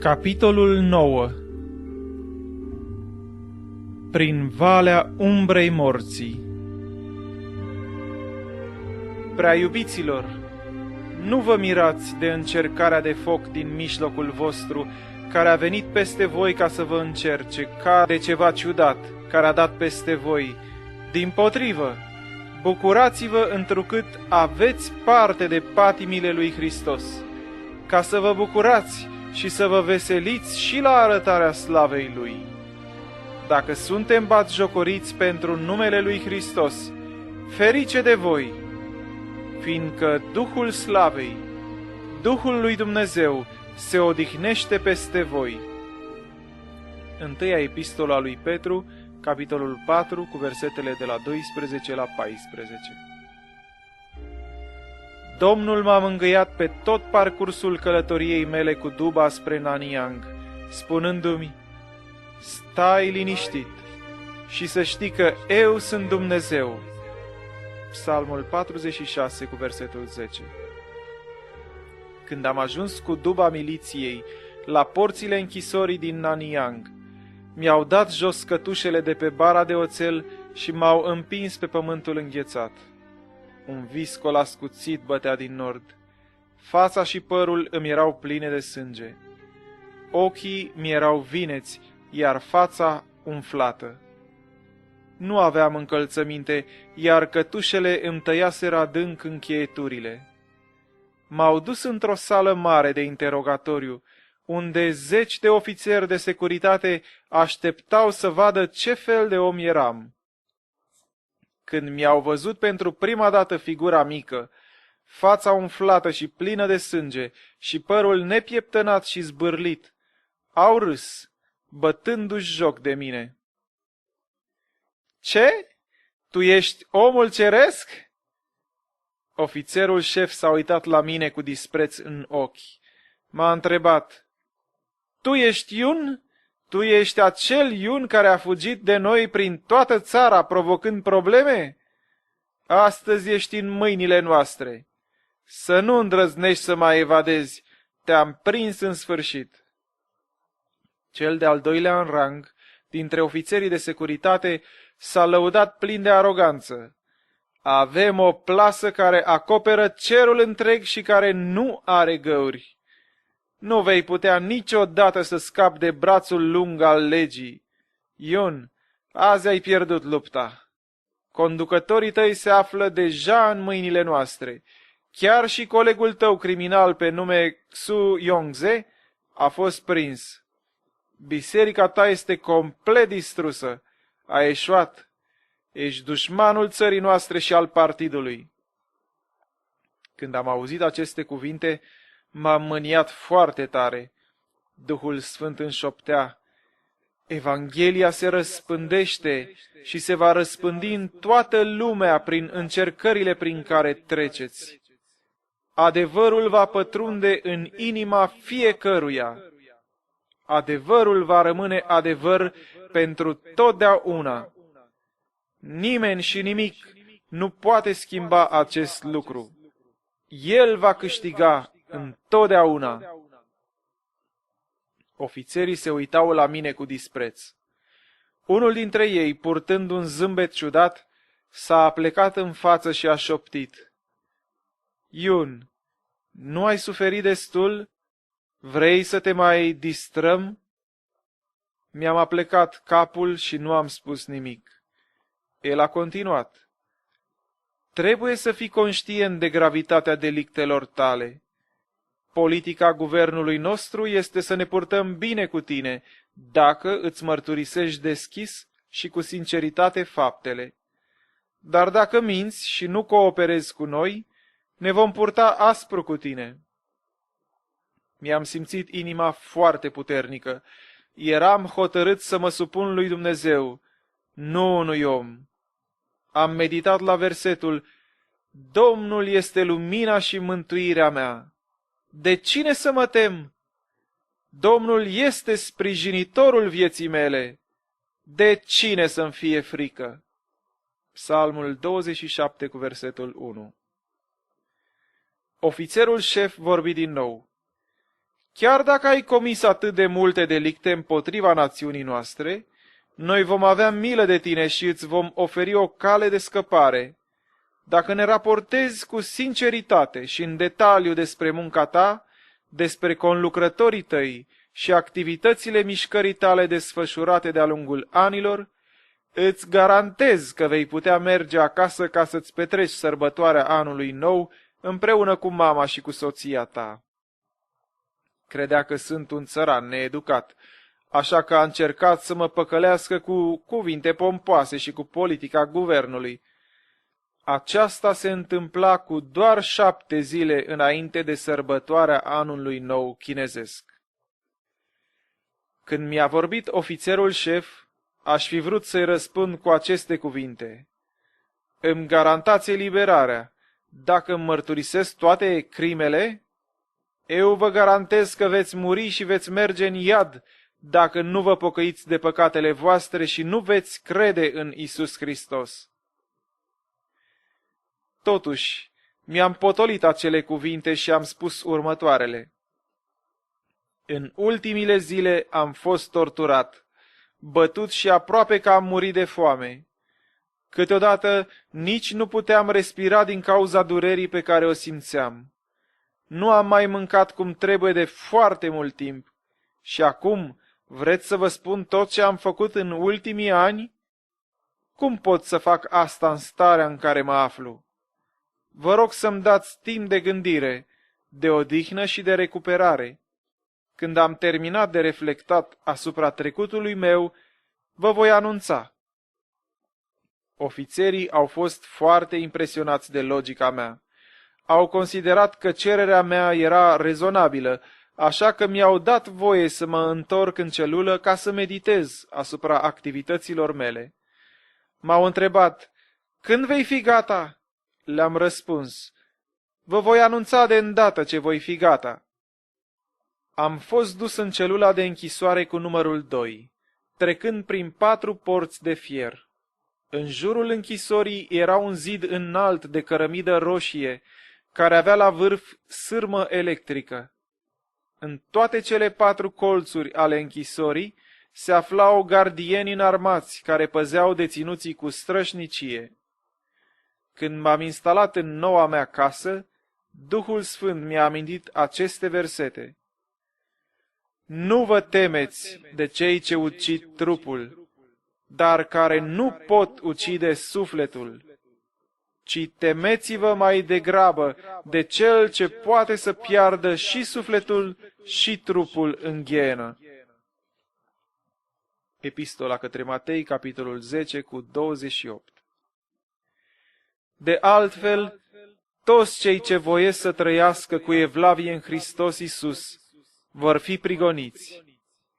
Capitolul 9. Prin valea umbrei morții. Prea iubiților, nu vă mirați de încercarea de foc din mijlocul vostru, care a venit peste voi ca să vă încerce, ca de ceva ciudat, care a dat peste voi. Dimpotrivă, bucurați-vă întrucât aveți parte de patimile lui Hristos, ca să vă bucurați și să vă veseliți și la arătarea slavei Lui. Dacă suntem batjocoriți pentru numele Lui Hristos, ferice de voi, fiindcă Duhul Slavei, Duhul lui Dumnezeu, se odihnește peste voi. Întâia epistola lui Petru, capitolul 4, cu versetele de la 12 la 14. Domnul m-a mângâiat pe tot parcursul călătoriei mele cu duba spre Nanyang, spunându-mi: stai liniștit și să știi că eu sunt Dumnezeu. Psalmul 46, cu versetul 10. Când am ajuns cu duba miliției la porțile închisorii din Nanyang, mi-au dat jos cătușele de pe bara de oțel și m-au împins pe pământul înghețat. Un viscol ascuțit bătea din nord. Fața și părul îmi erau pline de sânge. Ochii mi erau vineți, iar fața umflată. Nu aveam încălțăminte, iar cătușele îmi tăiaseră adânc încheieturile. M-au dus într-o sală mare de interogatoriu, unde 10 de ofițeri de securitate așteptau să vadă ce fel de om eram. Când mi-au văzut pentru prima dată figura mică, fața umflată și plină de sânge și părul nepieptănat și zbârlit, au râs, bătându-și joc de mine. Ce? Tu ești omul ceresc? Ofițerul șef s-a uitat la mine cu dispreț în ochi. M-a întrebat: tu ești Iun? Tu ești acel Iun care a fugit de noi prin toată țara, provocând probleme? Astăzi ești în mâinile noastre. Să nu îndrăznești să mai evadezi. Te-am prins în sfârșit. Cel de-al doilea în rang, dintre ofițerii de securitate, s-a lăudat plin de aroganță. Avem o plasă care acoperă cerul întreg și care nu are găuri. Nu vei putea niciodată să scapi de brațul lung al legii. Iun, azi ai pierdut lupta. Conducătorii tăi se află deja în mâinile noastre. Chiar și colegul tău criminal pe nume Xu Yongze a fost prins. Biserica ta este complet distrusă. A eșuat. Ești dușmanul țării noastre și al partidului. Când am auzit aceste cuvinte, m-am mâniat foarte tare. Duhul Sfânt înșoptea: Evanghelia se răspândește și se va răspândi în toată lumea prin încercările prin care treceți. Adevărul va pătrunde în inima fiecăruia. Adevărul va rămâne adevăr pentru totdeauna. Nimeni și nimic nu poate schimba acest lucru. El va câștiga întotdeauna. Ofițerii se uitau la mine cu dispreț. Unul dintre ei, purtând un zâmbet ciudat, s-a aplecat în față și a șoptit: Iun, nu ai suferit destul? Vrei să te mai distrăm? Mi-am aplecat capul și nu am spus nimic. El a continuat: trebuie să fii conștient de gravitatea delictelor tale. Politica guvernului nostru este să ne purtăm bine cu tine, dacă îți mărturisești deschis și cu sinceritate faptele. Dar dacă minți și nu cooperezi cu noi, ne vom purta aspru cu tine. Mi-am simțit inima foarte puternică. Eram hotărât să mă supun lui Dumnezeu, nu unui om. Am meditat la versetul: Domnul este lumina și mântuirea mea. De cine să mă tem? Domnul este sprijinitorul vieții mele. De cine să-mi fie frică? Psalmul 27, cu versetul 1. Ofițerul șef vorbi din nou: chiar dacă ai comis atât de multe delicte împotriva națiunii noastre, noi vom avea milă de tine și îți vom oferi o cale de scăpare. Dacă ne raportezi cu sinceritate și în detaliu despre munca ta, despre conlucrătorii tăi și activitățile mișcării tale desfășurate de-a lungul anilor, îți garantez că vei putea merge acasă ca să-ți petreci sărbătoarea anului nou împreună cu mama și cu soția ta. Credea că sunt un țăran needucat, așa că a încercat să mă păcălească cu cuvinte pompoase și cu politica guvernului. Aceasta se întâmpla cu doar 7 zile înainte de sărbătoarea anului nou chinezesc. Când mi-a vorbit ofițerul șef, aș fi vrut să-i răspund cu aceste cuvinte: îmi garantați eliberarea dacă îmi mărturisesc toate crimele? Eu vă garantez că veți muri și veți merge în iad dacă nu vă pocăiți de păcatele voastre și nu veți crede în Isus Hristos. Totuși, mi-am potolit acele cuvinte și am spus următoarele: în ultimile zile am fost torturat, bătut și aproape că am murit de foame. Câteodată nici nu puteam respira din cauza durerii pe care o simțeam. Nu am mai mâncat cum trebuie de foarte mult timp. Și acum vreți să vă spun tot ce am făcut în ultimii ani? Cum pot să fac asta în starea în care mă aflu? Vă rog să-mi dați timp de gândire, de odihnă și de recuperare. Când am terminat de reflectat asupra trecutului meu, vă voi anunța. Ofițerii au fost foarte impresionați de logica mea. Au considerat că cererea mea era rezonabilă, așa că mi-au dat voie să mă întorc în celulă ca să meditez asupra activităților mele. M-au întrebat: când vei fi gata? Le-am răspuns: vă voi anunța de îndată ce voi fi gata. Am fost dus în celula de închisoare cu numărul 2, trecând prin 4 porți de fier. În jurul închisorii era un zid înalt de cărămidă roșie, care avea la vârf sârmă electrică. În toate cele 4 colțuri ale închisorii se aflau gardieni înarmați care păzeau deținuții cu strășnicie. Când m-am instalat în noua mea casă, Duhul Sfânt mi-a amintit aceste versete: nu vă temeți de cei ce ucid trupul, dar care nu pot ucide sufletul, ci temeți-vă mai degrabă de cel ce poate să piardă și sufletul și trupul în ghenă. Epistola către Matei, capitolul 10, cu 28. De altfel, toți cei ce voiesc să trăiască cu evlavie în Hristos Iisus vor fi prigoniți.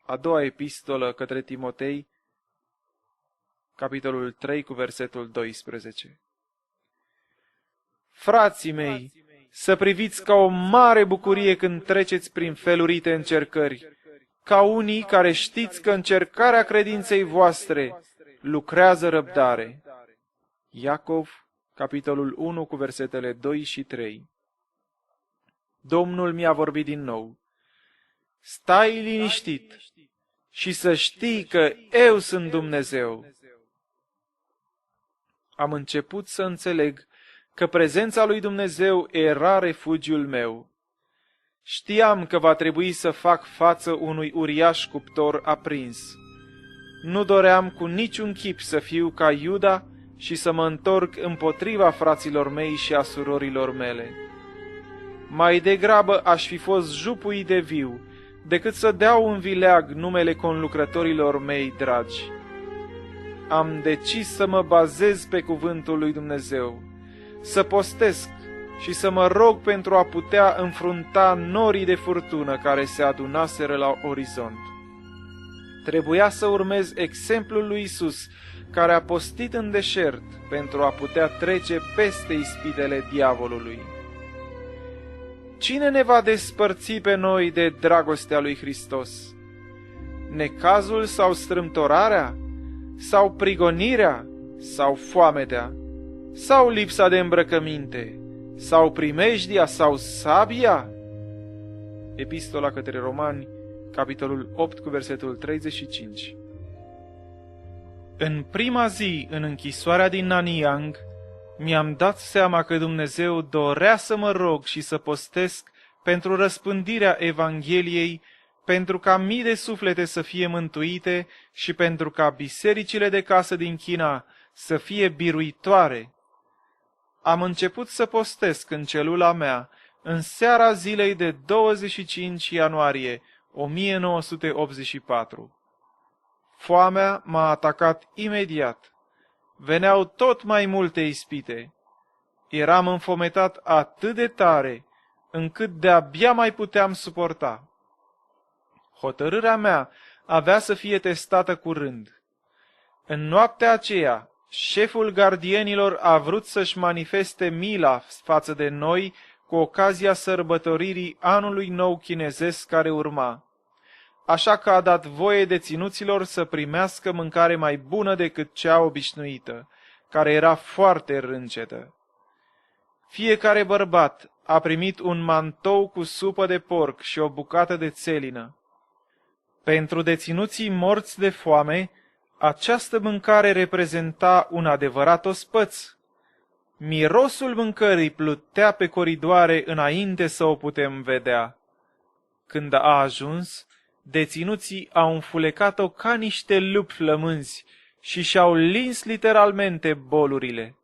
A doua epistolă către Timotei, capitolul 3, cu versetul 12. Frații mei, să priviți ca o mare bucurie când treceți prin felurite încercări, ca unii care știți că încercarea credinței voastre lucrează răbdare. Iacov, capitolul 1, cu versetele 2 și 3. Domnul mi-a vorbit din nou: stai liniștit și să știi că eu sunt Dumnezeu. Am început să înțeleg că prezența lui Dumnezeu era refugiul meu. Știam că va trebui să fac față unui uriaș cuptor aprins. Nu doream cu niciun chip să fiu ca Iuda și să mă întorc împotriva fraților mei și a surorilor mele. Mai degrabă aș fi fost jupuit de viu decât să deau în vileag numele conlucrătorilor mei dragi. Am decis să mă bazez pe cuvântul lui Dumnezeu, să postesc și să mă rog pentru a putea înfrunta norii de furtună care se adunaseră la orizont. Trebuia să urmez exemplul lui Isus, care a postit în deșert pentru a putea trece peste ispitele diavolului. Cine ne va despărți pe noi de dragostea lui Hristos? Necazul sau strâmtorarea? Sau prigonirea? Sau foametea? Sau lipsa de îmbrăcăminte? Sau primejdia? Sau sabia? Epistola către Romani, capitolul 8 cu versetul 35. În prima zi, în închisoarea din Nanyang, mi-am dat seama că Dumnezeu dorea să mă rog și să postesc pentru răspândirea Evangheliei, pentru ca mii de suflete să fie mântuite și pentru ca bisericile de casă din China să fie biruitoare. Am început să postesc în celula mea în seara zilei de 25 ianuarie 1984. Foamea m-a atacat imediat. Veneau tot mai multe ispite. Eram înfometat atât de tare, încât de-abia mai puteam suporta. Hotărârea mea avea să fie testată curând. În noaptea aceea, șeful gardienilor a vrut să-și manifeste mila față de noi cu ocazia sărbătoririi anului nou chinezesc care urma. Așa că a dat voie deținuților să primească mâncare mai bună decât cea obișnuită, care era foarte râncetă. Fiecare bărbat a primit un mantou cu supă de porc și o bucată de țelină. Pentru deținuții morți de foame, această mâncare reprezenta un adevărat ospăț. Mirosul mâncării plutea pe coridoare înainte să o putem vedea. Când a ajuns, deținuții au înfulecat-o ca niște lupi flămânzi și și-au lins literalmente bolurile.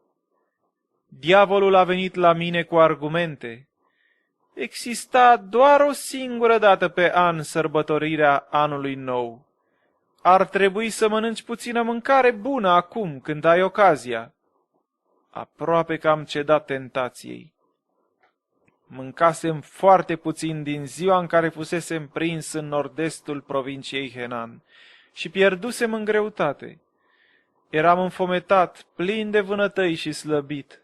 Diavolul a venit la mine cu argumente. Exista doar o singură dată pe an sărbătorirea anului nou. Ar trebui să mănânci puțină mâncare bună acum, când ai ocazia. Aproape că am cedat tentației. Mâncasem foarte puțin din ziua în care fusesem prins în nord-estul provinciei Henan și pierdusem în greutate. Eram înfometat, plin de vânătăi și slăbit.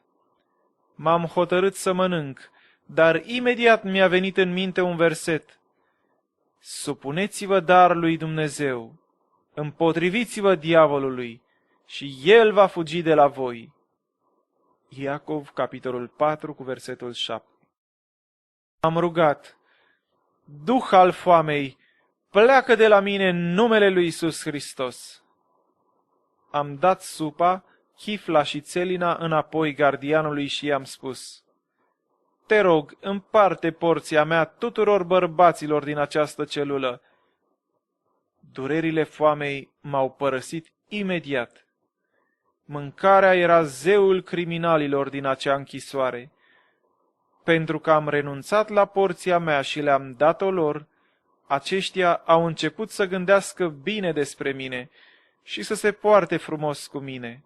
M-am hotărât să mănânc, dar imediat mi-a venit în minte un verset. Supuneți-vă dar lui Dumnezeu, împotriviți-vă diavolului și el va fugi de la voi. Iacov, capitolul 4, cu versetul 7. Am rugat, Duh al foamei, pleacă de la mine în numele lui Iisus Hristos. Am dat supa, chifla și țelina înapoi gardianului și i-am spus, te rog, împarte porția mea tuturor bărbaților din această celulă. Durerile foamei m-au părăsit imediat. Mâncarea era zeul criminalilor din acea închisoare. Pentru că am renunțat la porția mea și le-am dat-o lor, aceștia au început să gândească bine despre mine și să se poarte frumos cu mine.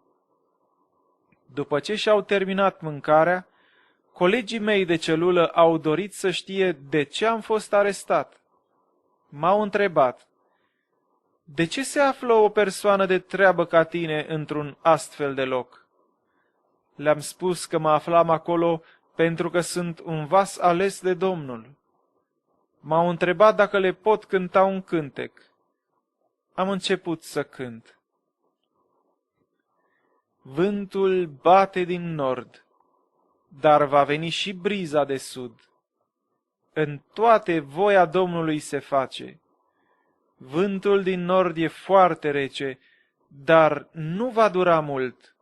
După ce și-au terminat mâncarea, colegii mei de celulă au dorit să știe de ce am fost arestat. M-au întrebat, de ce se află o persoană de treabă ca tine într-un astfel de loc? Le-am spus că mă aflam acolo pentru că sunt un vas ales de Domnul. M-au întrebat dacă le pot cânta un cântec. Am început să cânt. Vântul bate din nord, dar va veni și briza de sud. În toate voia Domnului se face. Vântul din nord e foarte rece, dar nu va dura mult,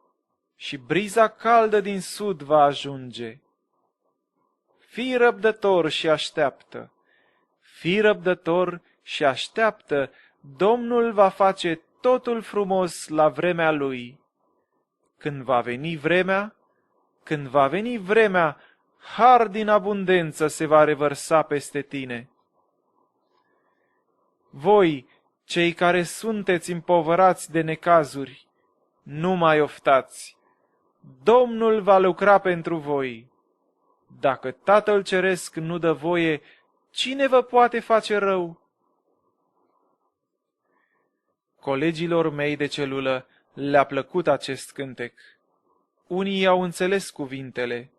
și briza caldă din sud va ajunge. Fii răbdător și așteaptă. Fii răbdător și așteaptă, Domnul va face totul frumos la vremea Lui. Când va veni vremea, har din abundență se va revărsa peste tine. Voi, cei care sunteți împovărați de necazuri, nu mai oftați. Domnul va lucra pentru voi. Dacă Tatăl Ceresc nu dă voie, cine vă poate face rău? Colegilor mei de celulă le-a plăcut acest cântec. Unii au înțeles cuvintele,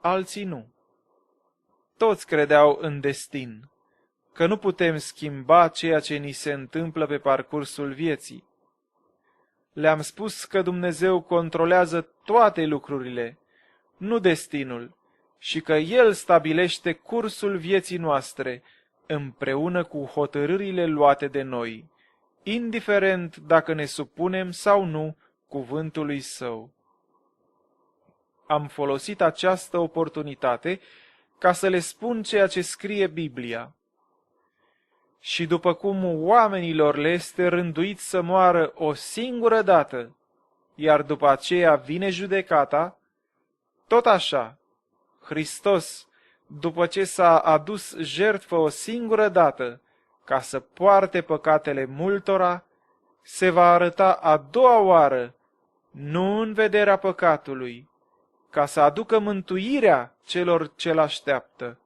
alții nu. Toți credeau în destin, că nu putem schimba ceea ce ni se întâmplă pe parcursul vieții. Le-am spus că Dumnezeu controlează toate lucrurile, nu destinul, și că El stabilește cursul vieții noastre, împreună cu hotărârile luate de noi, indiferent dacă ne supunem sau nu cuvântului Său. Am folosit această oportunitate ca să le spun ceea ce scrie Biblia. Și după cum oamenilor le este rânduit să moară o singură dată, iar după aceea vine judecata, tot așa, Hristos, după ce s-a adus jertfă o singură dată, ca să poarte păcatele multora, se va arăta a doua oară, nu în vederea păcatului, ca să aducă mântuirea celor ce l-așteaptă.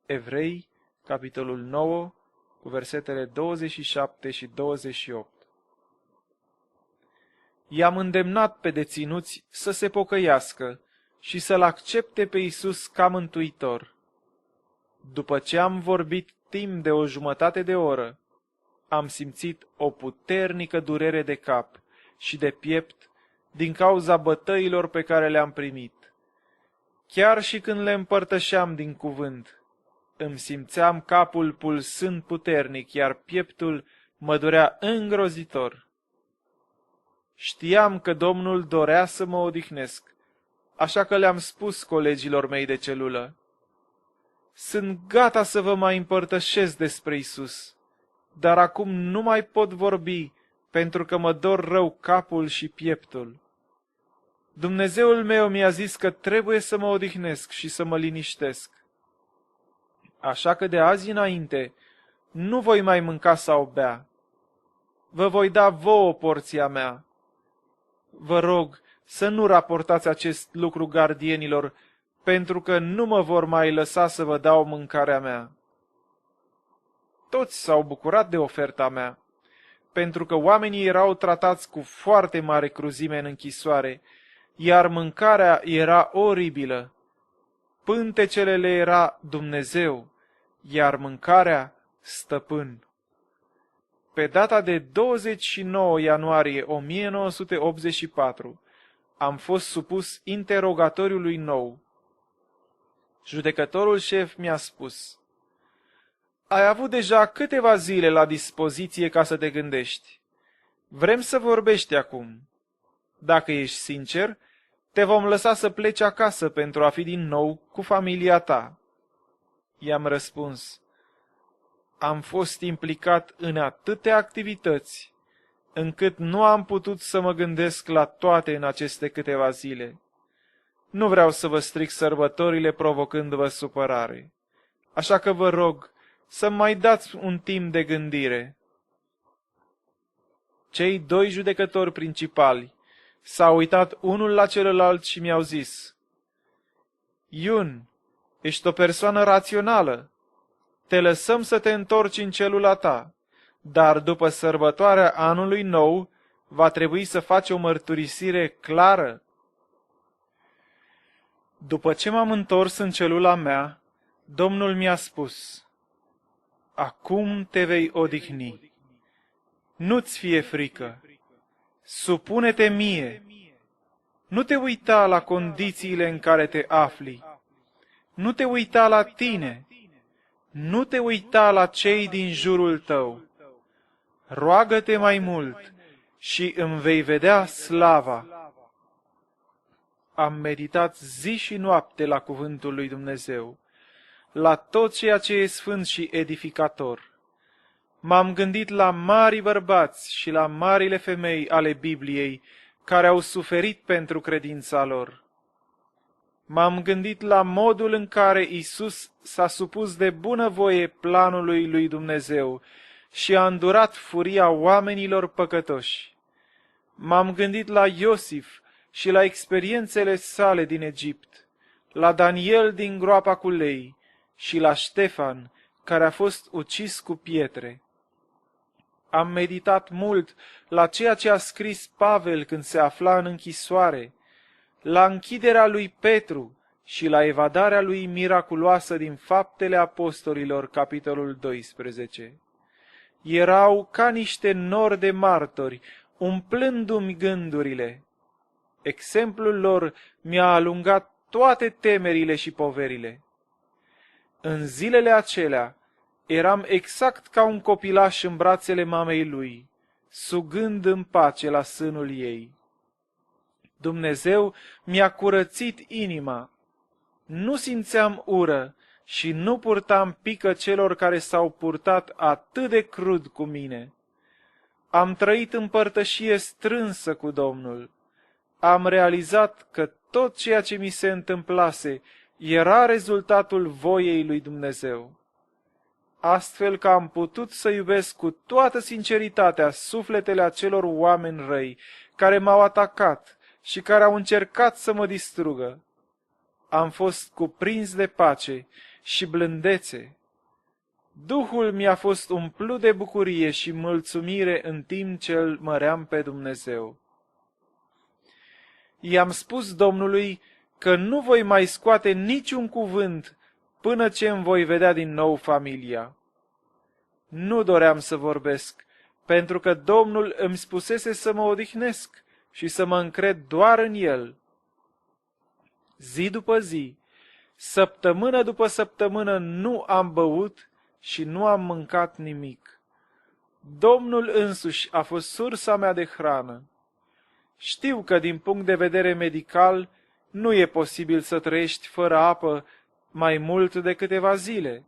Evrei, capitolul 9, cu versetele 27 și 28. I-am îndemnat pe deținuți să se pocăiască și să-L accepte pe Iisus ca mântuitor. După ce am vorbit timp de o jumătate de oră, am simțit o puternică durere de cap și de piept din cauza bătăilor pe care le-am primit. Chiar și când le împărtășeam din cuvânt, îmi simțeam capul pulsând puternic, iar pieptul mă durea îngrozitor. Știam că Domnul dorea să mă odihnesc, așa că le-am spus colegilor mei de celulă: sunt gata să vă mai împărtășesc despre Isus, dar acum nu mai pot vorbi pentru că mă dor rău capul și pieptul. Dumnezeul meu mi-a zis că trebuie să mă odihnesc și să mă liniștesc. Așa că de azi înainte nu voi mai mânca sau bea. Vă voi da vouă porția mea. Vă rog să nu raportați acest lucru gardienilor, pentru că nu mă vor mai lăsa să vă dau mâncarea mea. Toți s-au bucurat de oferta mea, pentru că oamenii erau tratați cu foarte mare cruzime în închisoare, iar mâncarea era oribilă. Pântecele le era Dumnezeu, iar mâncarea stăpân. Pe data de 29 ianuarie 1984 am fost supus interogatoriului nou. Judecătorul șef mi-a spus: ai avut deja câteva zile la dispoziție ca să te gândești. Vrem să vorbești acum. Dacă ești sincer, te vom lăsa să pleci acasă pentru a fi din nou cu familia ta. I-am răspuns: am fost implicat în atâtea activități, încât nu am putut să mă gândesc la toate în aceste câteva zile. Nu vreau să vă stric sărbătorile provocându-vă supărare, așa că vă rog să mai dați un timp de gândire. Cei doi judecători principali s-au uitat unul la celălalt și mi-au zis: Yun, ești o persoană rațională. Te lăsăm să te întorci în celula ta, dar după sărbătoarea anului nou va trebui să faci o mărturisire clară. După ce m-am întors în celula mea, Domnul mi-a spus: acum te vei odihni. Nu-ți fie frică. Supune-te mie. Nu te uita la condițiile în care te afli. Nu te uita la tine. Nu te uita la cei din jurul tău. Roagă-te mai mult și îmi vei vedea slava. Am meditat zi și noapte la cuvântul lui Dumnezeu, la tot ceea ce e sfânt și edificator. M-am gândit la mari bărbați și la marile femei ale Bibliei care au suferit pentru credința lor. M-am gândit la modul în care Isus s-a supus de bunăvoie planului lui Dumnezeu și a îndurat furia oamenilor păcătoși. M-am gândit la Iosif și la experiențele sale din Egipt, la Daniel din groapa cu lei și la Ștefan, care a fost ucis cu pietre. Am meditat mult la ceea ce a scris Pavel când se afla în închisoare, la închiderea lui Petru și la evadarea lui miraculoasă din Faptele Apostolilor, capitolul 12. Erau ca niște nori de martori, umplându-mi gândurile. Exemplul lor mi-a alungat toate temerile și poverile. În zilele acelea Eram exact ca un copilaș în brațele mamei lui, sugând în pace la sânul ei. Dumnezeu mi-a curățit inima. Nu simțeam ură și nu purtam pică celor care s-au purtat atât de crud cu mine. Am trăit în părtășie strânsă cu Domnul. Am realizat că tot ceea ce mi se întâmplase era rezultatul voiei lui Dumnezeu. Astfel că am putut să iubesc cu toată sinceritatea sufletele acelor oameni răi care m-au atacat și care au încercat să mă distrugă. Am fost cuprins de pace și blândețe. Duhul mi-a fost umplut de bucurie și mulțumire în timp ce îl măream pe Dumnezeu. I-am spus Domnului că nu voi mai scoate niciun cuvânt până ce îmi voi vedea din nou familia. Nu doream să vorbesc, pentru că Domnul îmi spusese să mă odihnesc și să mă încred doar în El. Zi după zi, săptămână după săptămână nu am băut și nu am mâncat nimic. Domnul însuși a fost sursa mea de hrană. Știu că din punct de vedere medical nu e posibil să trăiești fără apă mai mult de câteva zile,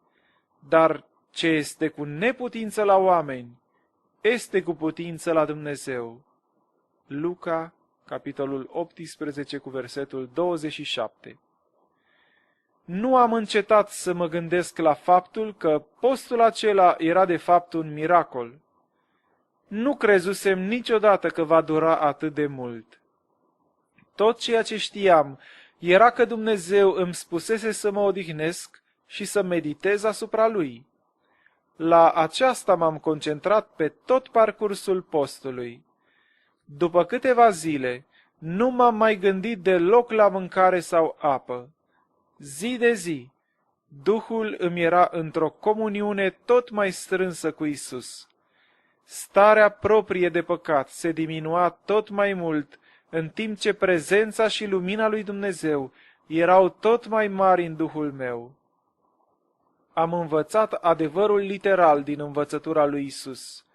dar ce este cu neputință la oameni, este cu putință la Dumnezeu. Luca, capitolul 18, cu versetul 27. Nu am încetat să mă gândesc la faptul că postul acela era de fapt un miracol. Nu crezusem niciodată că va dura atât de mult. Tot ceea ce știam era că Dumnezeu îmi spusese să mă odihnesc și să meditez asupra Lui. La aceasta m-am concentrat pe tot parcursul postului. După câteva zile, nu m-am mai gândit deloc la mâncare sau apă. Zi de zi, Duhul îmi era într-o comuniune tot mai strânsă cu Isus. Starea proprie de păcat se diminua tot mai mult, în timp ce prezența și lumina lui Dumnezeu erau tot mai mari în Duhul meu. Am învățat adevărul literal din învățătura lui Isus.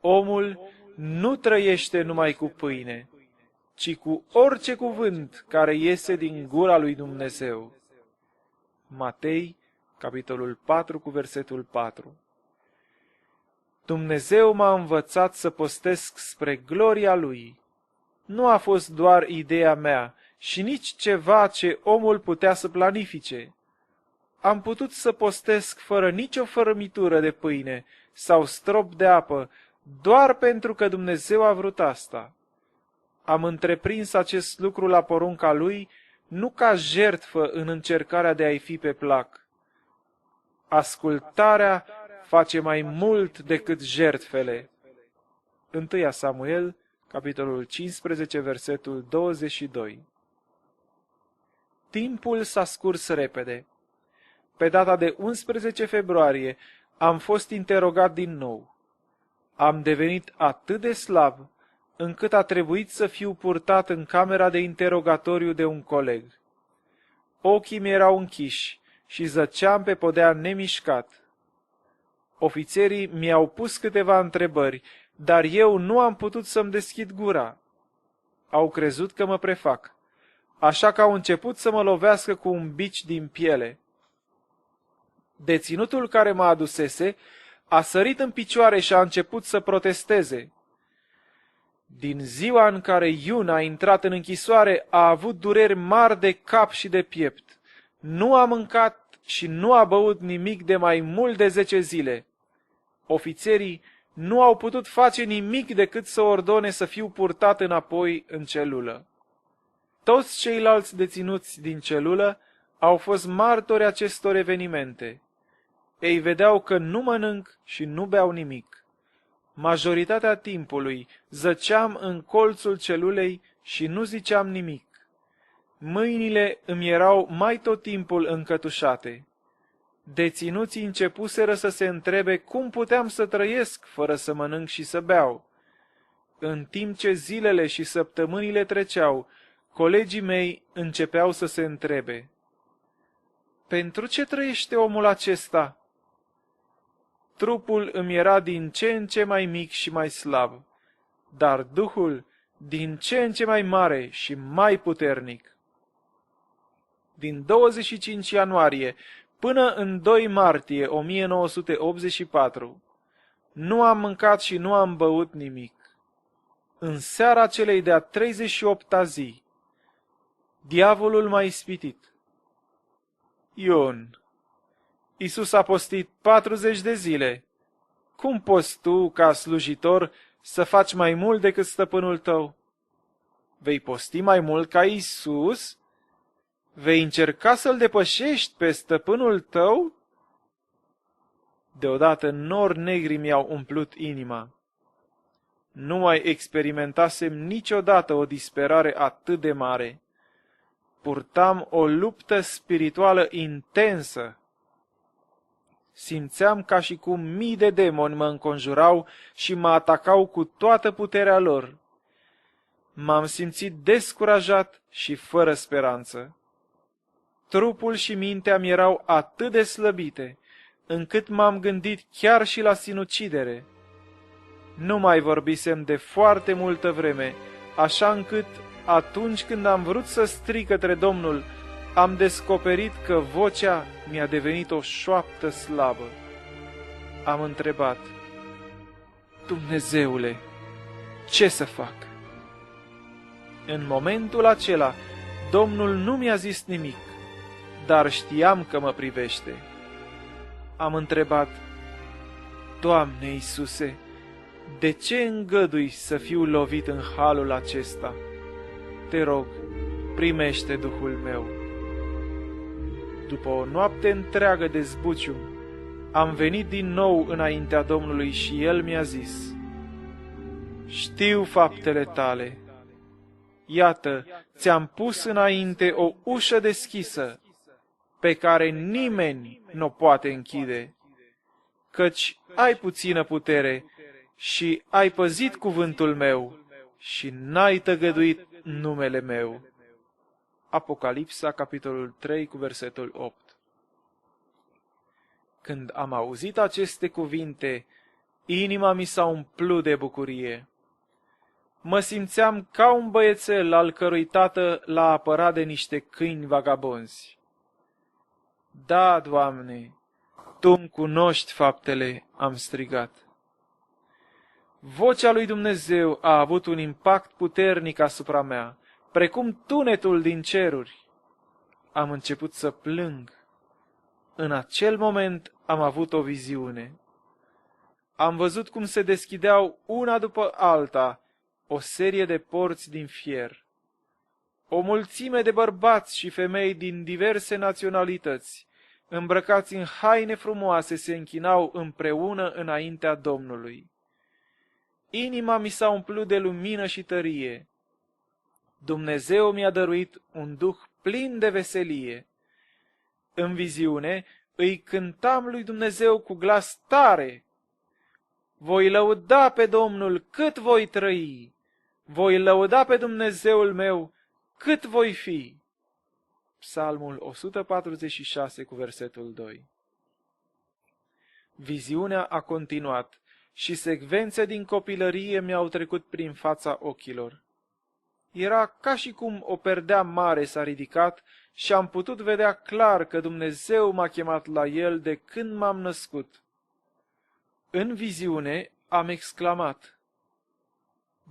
Omul nu trăiește numai cu pâine, ci cu orice cuvânt care iese din gura lui Dumnezeu. Matei, capitolul 4, cu versetul 4. Dumnezeu m-a învățat să postesc spre gloria Lui. Nu a fost doar ideea mea și nici ceva ce omul putea să planifice. Am putut să postesc fără nicio fărâmitură de pâine sau strop de apă, doar pentru că Dumnezeu a vrut asta. Am întreprins acest lucru la porunca Lui, nu ca jertfă în încercarea de a-i fi pe plac. Ascultarea face mai mult decât jertfele. 1 Samuel, capitolul 15, versetul 22. Timpul s-a scurs repede. Pe data de 11 februarie am fost interogat din nou. Am devenit atât de slab, încât a trebuit să fiu purtat în camera de interogatoriu de un coleg. Ochii mi erau închiși și zăceam pe podea nemișcat. Ofițerii mi-au pus câteva întrebări, dar eu nu am putut să-mi deschid gura. Au crezut că mă prefac, așa că au început să mă lovească cu un bici din piele. Deținutul care mă adusese a sărit în picioare și a început să protesteze. Din ziua în care Iun a intrat în închisoare, a avut dureri mari de cap și de piept. Nu a mâncat și nu a băut nimic de mai mult de 10 zile. Ofițerii nu au putut face nimic decât să ordone să fiu purtat înapoi în celulă. Toți ceilalți deținuți din celulă au fost martori acestor evenimente. Ei vedeau că nu mănânc și nu beau nimic. Majoritatea timpului zăceam în colțul celulei și nu ziceam nimic. Mâinile îmi erau mai tot timpul încătușate. Deținuții începuseră să se întrebe cum puteam să trăiesc fără să mănânc și să beau. În timp ce zilele și săptămânile treceau, colegii mei începeau să se întrebe: pentru ce trăiește omul acesta? Trupul îmi era din ce în ce mai mic și mai slab, dar Duhul din ce în ce mai mare și mai puternic. Din 25 ianuarie până în 2 martie 1984, nu am mâncat și nu am băut nimic. În seara celei de-a 38-a zi, diavolul m-a ispitit. Ion, Iisus a postit 40 de zile. Cum poți tu, ca slujitor, să faci mai mult decât stăpânul tău? Vei posti mai mult ca Iisus? Vei încerca să-l depășești pe stăpânul tău? Deodată nori negri mi-au umplut inima. Nu mai experimentasem niciodată o disperare atât de mare. Purtam o luptă spirituală intensă. Simțeam ca și cum mii de demoni mă înconjurau și mă atacau cu toată puterea lor. M-am simțit descurajat și fără speranță. Trupul și mintea mi erau atât de slăbite, încât m-am gândit chiar și la sinucidere. Nu mai vorbisem de foarte multă vreme, așa încât, atunci când am vrut să strig către Domnul, am descoperit că vocea mi-a devenit o șoaptă slabă. Am întrebat: Dumnezeule, ce să fac? În momentul acela, Domnul nu mi-a zis nimic, dar știam că mă privește. Am întrebat: Doamne Iisuse, de ce îngădui să fiu lovit în halul acesta? Te rog, primește Duhul meu. După o noapte întreagă de zbucium, am venit din nou înaintea Domnului și El mi-a zis: Știu faptele tale. Iată, ți-am pus înainte o ușă deschisă, pe care nimeni nu o poate închide, căci ai puțină putere și ai păzit cuvântul meu și n-ai tăgăduit numele meu. Apocalipsa, capitolul 3, cu versetul 8. Când am auzit aceste cuvinte, inima mi s-a umplut de bucurie. Mă simțeam ca un băiețel al cărui tată l-a apărat de niște câini vagabonzi. Da, Doamne, Tu-mi cunoști faptele, am strigat. Vocea lui Dumnezeu a avut un impact puternic asupra mea, precum tunetul din ceruri. Am început să plâng. În acel moment am avut o viziune. Am văzut cum se deschideau una după alta o serie de porți din fier. O mulțime de bărbați și femei din diverse naționalități, îmbrăcați în haine frumoase, se închinau împreună înaintea Domnului. Inima mi s-a umplut de lumină și tărie. Dumnezeu mi-a dăruit un duh plin de veselie. În viziune îi cântam lui Dumnezeu cu glas tare: Voi lăuda pe Domnul cât voi trăi, voi lăuda pe Dumnezeul meu cât voi fi. Psalmul 146 cu versetul 2. Viziunea a continuat și secvențe din copilărie mi-au trecut prin fața ochilor. Era ca și cum o perdea mare s-a ridicat și am putut vedea clar că Dumnezeu m-a chemat la El de când m-am născut. În viziune am exclamat: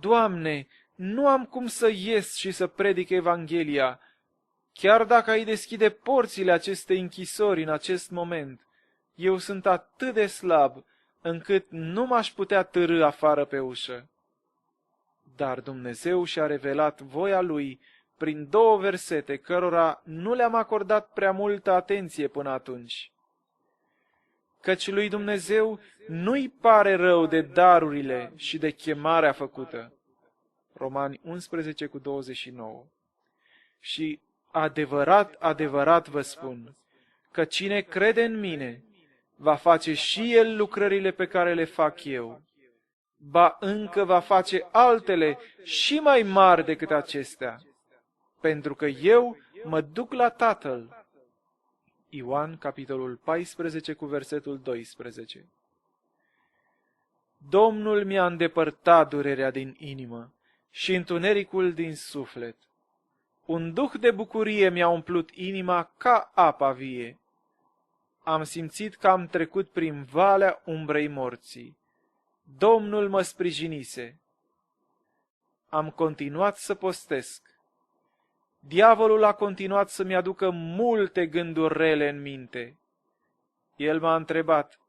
Doamne, nu am cum să ies și să predic Evanghelia, chiar dacă ai deschide porțile acestei închisori în acest moment. Eu sunt atât de slab, încât nu m-aș putea târî afară pe ușă. Dar Dumnezeu și-a revelat voia Lui prin 2 versete, cărora nu le-am acordat prea multă atenție până atunci. Căci lui Dumnezeu nu-i pare rău de darurile și de chemarea făcută. Romani 11 cu 29. Și adevărat, adevărat vă spun, că cine crede în mine, va face și el lucrările pe care le fac eu. Ba încă va face altele și mai mari decât acestea, pentru că eu mă duc la Tatăl. Ioan, capitolul 14, cu versetul 12. Domnul mi-a îndepărtat durerea din inimă și întunericul din suflet. Un duh de bucurie mi-a umplut inima ca apa vie. Am simțit că am trecut prin valea umbrei morții. Domnul mă sprijinise. Am continuat să postesc. Diavolul a continuat să-mi aducă multe gânduri rele în minte. El m-a întrebat: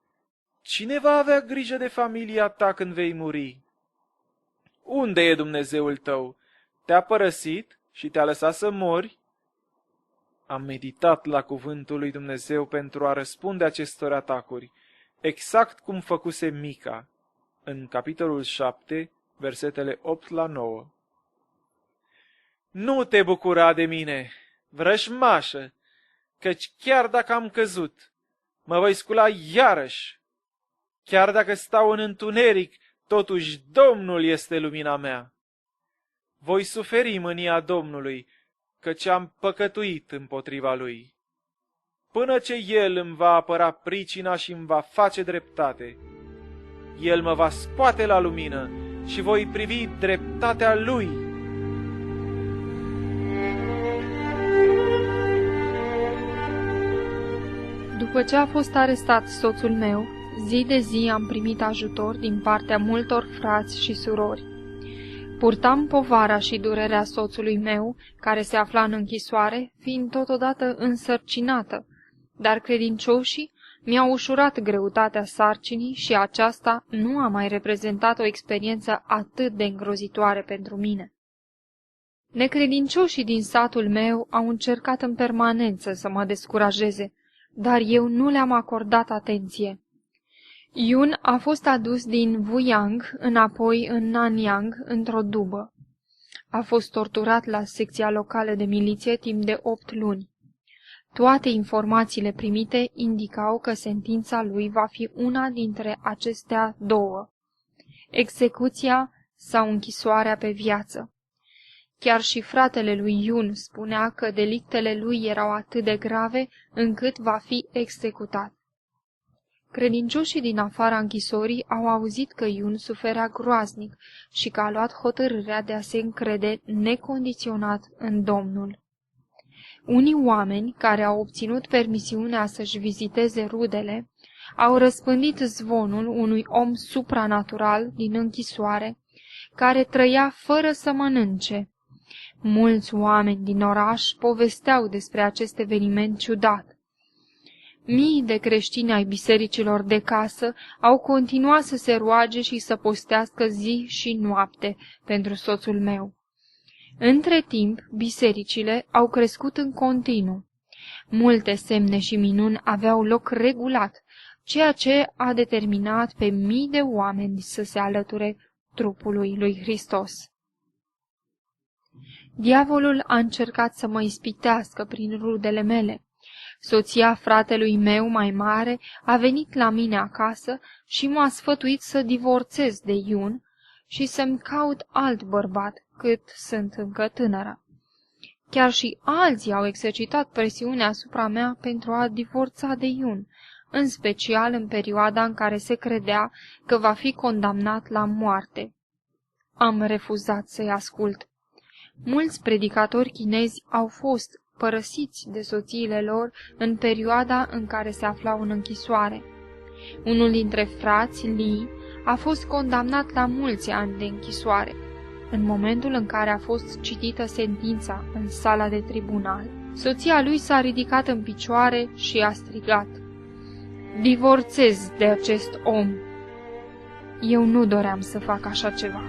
cine va avea grijă de familia ta când vei muri? Unde e Dumnezeul tău? Te-a părăsit și te-a lăsat să mori? Am meditat la cuvântul lui Dumnezeu pentru a răspunde acestor atacuri, exact cum făcuse Mica, în capitolul 7, versetele 8 la 9. Nu te bucura de mine, vrăjmașă, căci chiar dacă am căzut, mă voi scula iarăși. Chiar dacă stau în întuneric, totuși Domnul este lumina mea. Voi suferi mânia Domnului, căci am păcătuit împotriva Lui. Până ce El îmi va apăra pricina și îmi va face dreptate, El mă va scoate la lumină și voi privi dreptatea Lui. După ce a fost arestat soțul meu, zi de zi am primit ajutor din partea multor frați și surori. Purtam povara și durerea soțului meu, care se afla în închisoare, fiind totodată însărcinată, dar credincioșii mi-au ușurat greutatea sarcinii și aceasta nu a mai reprezentat o experiență atât de îngrozitoare pentru mine. Necredincioșii din satul meu au încercat în permanență să mă descurajeze, dar eu nu le-am acordat atenție. Yun a fost adus din Wuyang înapoi în Nanyang într-o dubă. A fost torturat la secția locală de miliție timp de 8 luni. Toate informațiile primite indicau că sentința lui va fi una dintre acestea două: execuția sau închisoarea pe viață. Chiar și fratele lui Yun spunea că delictele lui erau atât de grave încât va fi executat. Credincioșii din afara închisorii au auzit că Yun suferea groaznic și că a luat hotărârea de a se încrede necondiționat în Domnul. Unii oameni care au obținut permisiunea să-și viziteze rudele au răspândit zvonul unui om supranatural din închisoare care trăia fără să mănânce. Mulți oameni din oraș povesteau despre acest eveniment ciudat. Mii de creștini ai bisericilor de casă au continuat să se roage și să postească zi și noapte pentru soțul meu. Între timp, bisericile au crescut în continuu. Multe semne și minuni aveau loc regulat, ceea ce a determinat pe mii de oameni să se alăture trupului lui Hristos. Diavolul a încercat să mă ispitească prin rudele mele. Soția fratelui meu mai mare a venit la mine acasă și m-a sfătuit să divorțez de Yun și să-mi caut alt bărbat, cât sunt încă tânără. Chiar și alții au exercitat presiunea asupra mea pentru a divorța de Yun, în special în perioada în care se credea că va fi condamnat la moarte. Am refuzat să-i ascult. Mulți predicatori chinezi au fost părăsiți de soțiile lor în perioada în care se aflau în închisoare. Unul dintre frați, Li, a fost condamnat la mulți ani de închisoare. În momentul în care a fost citită sentința în sala de tribunal, soția lui s-a ridicat în picioare și a strigat: "Divorțez de acest om!" Eu nu doream să fac așa ceva.